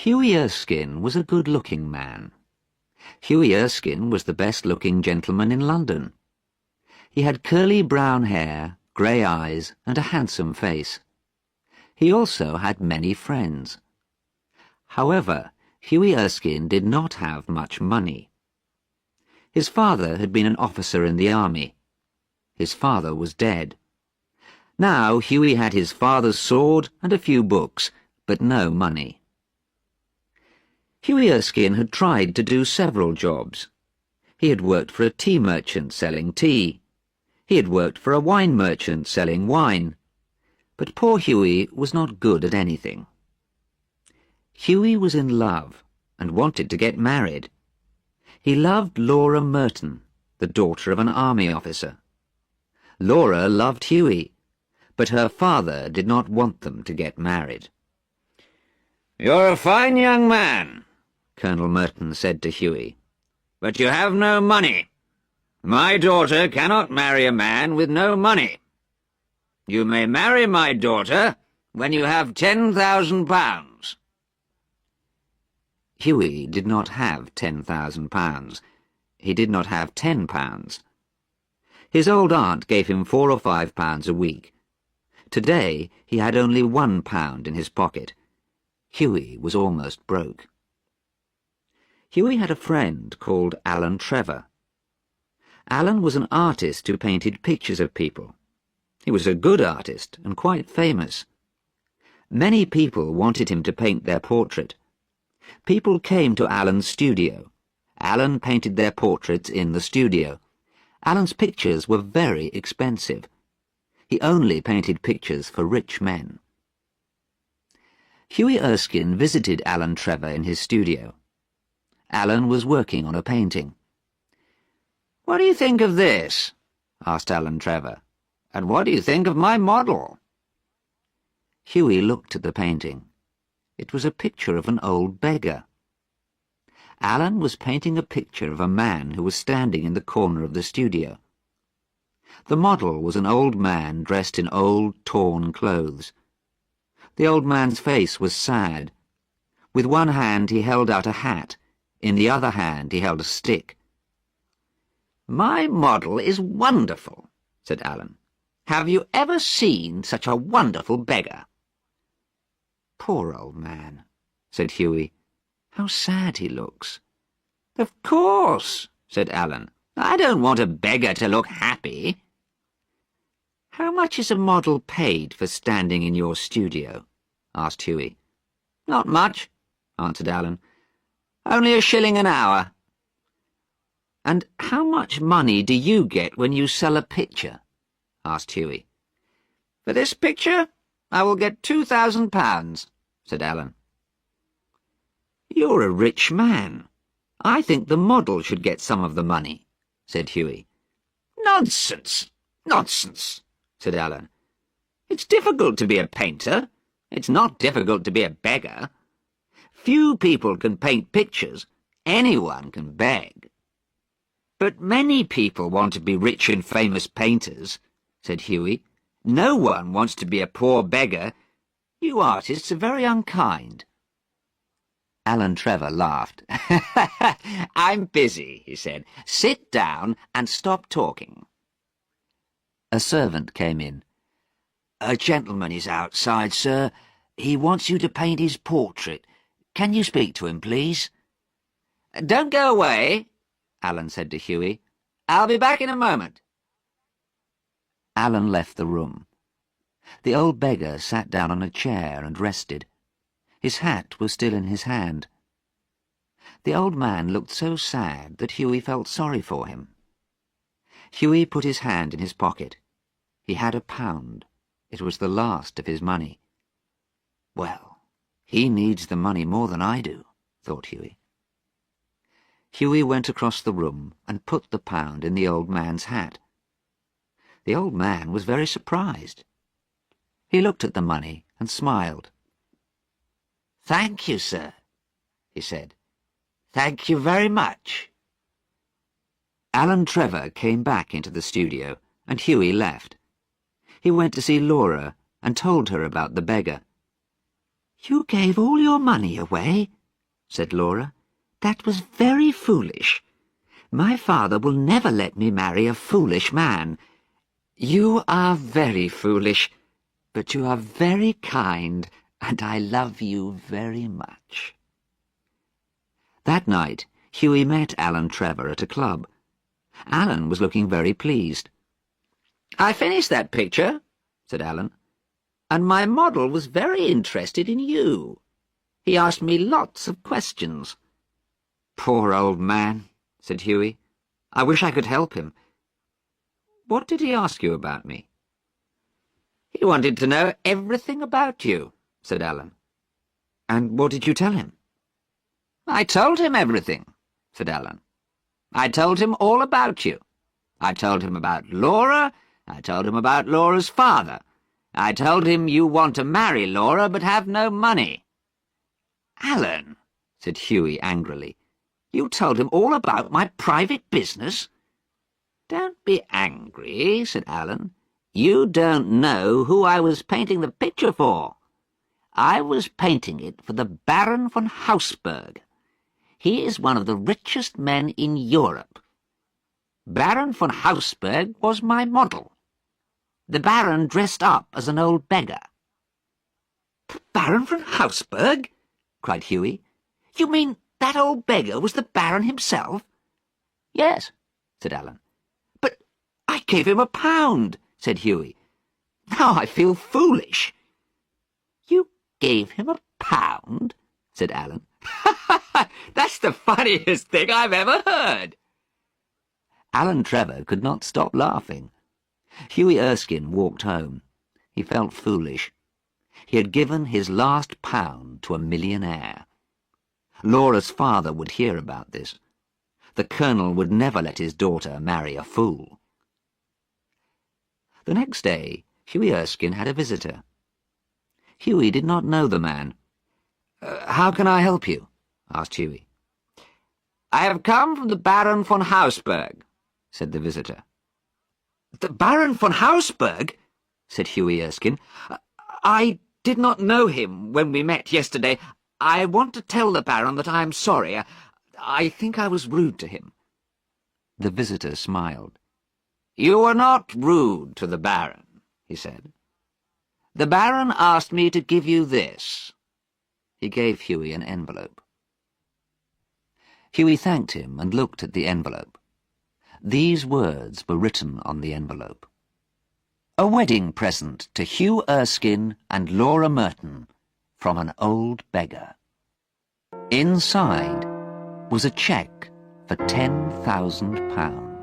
Hughie Erskine was a good-looking man. Hughie Erskine was the best-looking gentleman in London. He had curly brown hair, grey eyes, and a handsome face. He also had many friends. However, Hughie Erskine did not have much money. His father had been an officer in the army. His father was dead. Now Hughie had his father's sword and a few books, but no money. Hughie Erskine had tried to do several jobs. He had worked for a tea merchant selling tea. He had worked for a wine merchant selling wine. But poor Hughie was not good at anything. Hughie was in love and wanted to get married. He loved Laura Merton, the daughter of an army officer. Laura loved Hughie, but her father did not want them to get married. "You're a fine young man," Colonel Merton said to Hughie, "but you have no money. My daughter cannot marry a man with no money. You may marry my daughter when you have £10,000. Hughie did not have £10,000. He did not have £10. His old aunt gave him £4 or £5 a week. Today he had only £1 in his pocket. Hughie was almost broke. Hughie had a friend called Alan Trevor. Alan was an artist who painted pictures of people. He was a good artist and quite famous. Many people wanted him to paint their portrait. People came to Alan's studio. Alan painted their portraits in the studio. Alan's pictures were very expensive. He only painted pictures for rich men. Hughie Erskine visited Alan Trevor in his studio. Alan was working on a painting. "What do you think of this?" asked Alan Trevor. "And what do you think of my model?" Hughie looked at the painting. It was a picture of an old beggar. Alan was painting a picture of a man who was standing in the corner of the studio. The model was an old man dressed in old, torn clothes. The old man's face was sad. With one hand he held out a hat. In the other hand he held a stick. "My model is wonderful," said Alan. "Have you ever seen such a wonderful beggar?" "Poor old man," said Hughie. "How sad he looks." "Of course," said Alan. "I don't want a beggar to look happy." "How much is a model paid for standing in your studio?" asked Hughie. "Not much," answered Alan. "Only £1 an hour." "And how much money do you get when you sell a picture?" asked Hughie. "For this picture, I will get £2,000, said Alan. "You're a rich man. I think the model should get some of the money," said Hughie. "Nonsense, nonsense," said Alan. "It's difficult to be a painter. It's not difficult to be a beggar. Few people can paint pictures. Anyone can beg." "But many people want to be rich and famous painters," said Hughie. "No one wants to be a poor beggar. You artists are very unkind." Alan Trevor laughed. "I'm busy," he said. "Sit down and stop talking." A servant came in. "A gentleman is outside, sir. He wants you to paint his portrait. Can you speak to him, please?" "Don't go away," Alan said to Hughie. "I'll be back in a moment." Alan left the room. The old beggar sat down on a chair and rested. His hat was still in his hand. The old man looked so sad that Hughie felt sorry for him. Hughie put his hand in his pocket. He had £1. It was the last of his money. "Well, he needs the money more than I do," thought Hughie. Hughie went across the room and put the £1 in the old man's hat. The old man was very surprised. He looked at the money and smiled. "Thank you, sir," he said. "Thank you very much." Alan Trevor came back into the studio, and Hughie left. He went to see Laura and told her about the beggar. "You gave all your money away," said Laura. "That was very foolish. My father will never let me marry a foolish man. You are very foolish, but you are very kind, and I love you very much." That night, Hughie met Alan Trevor at a club. Alan was looking very pleased. "I finished that picture," said Alan, "and my model was very interested in you. He asked me lots of questions." "Poor old man," said Hughie. "I wish I could help him. What did he ask you about me?" "He wanted to know everything about you," said Alan. "And what did you tell him?" "I told him everything," said Alan. "I told him all about you. I told him about Laura. I told him about Laura's father. I told him you want to marry Laura but have no money." "Alan," said Hughie angrily, "you told him all about my private business?" "Don't be angry," said Alan. "You don't know who I was painting the picture for. I was painting it for the Baron von Hausberg. He is one of the richest men in Europe. Baron von Hausberg was my model. The Baron dressed up as an old beggar." "Baron von Hausberg?" cried Hughie. "You mean that old beggar was the Baron himself?" "Yes," said Alan. "But I gave him £1," said Hughie. "Now I feel foolish." "You gave him £1?" said Alan. "That's the funniest thing I've ever heard." Alan Trevor could not stop laughing. Hughie Erskine walked home. He felt foolish. He had given his last £1 to a millionaire. Laura's father would hear about this. The Colonel would never let his daughter marry a fool. The next day, Hughie Erskine had a visitor. Hughie did not know the man. "How can I help you?" asked Hughie. "I have come from the Baron von Hausberg," said the visitor. "The Baron von Hausberg?" said Hughie Erskine. "I did not know him when we met yesterday. I want to tell the Baron that I am sorry. I think I was rude to him." The visitor smiled. "You were not rude to the Baron," he said. "The Baron asked me to give you this." He gave Hughie an envelope. Hughie thanked him and looked at the envelope. These words were written on the envelope. "A wedding present to Hugh Erskine and Laura Merton from an old beggar." Inside was a cheque for £10,000.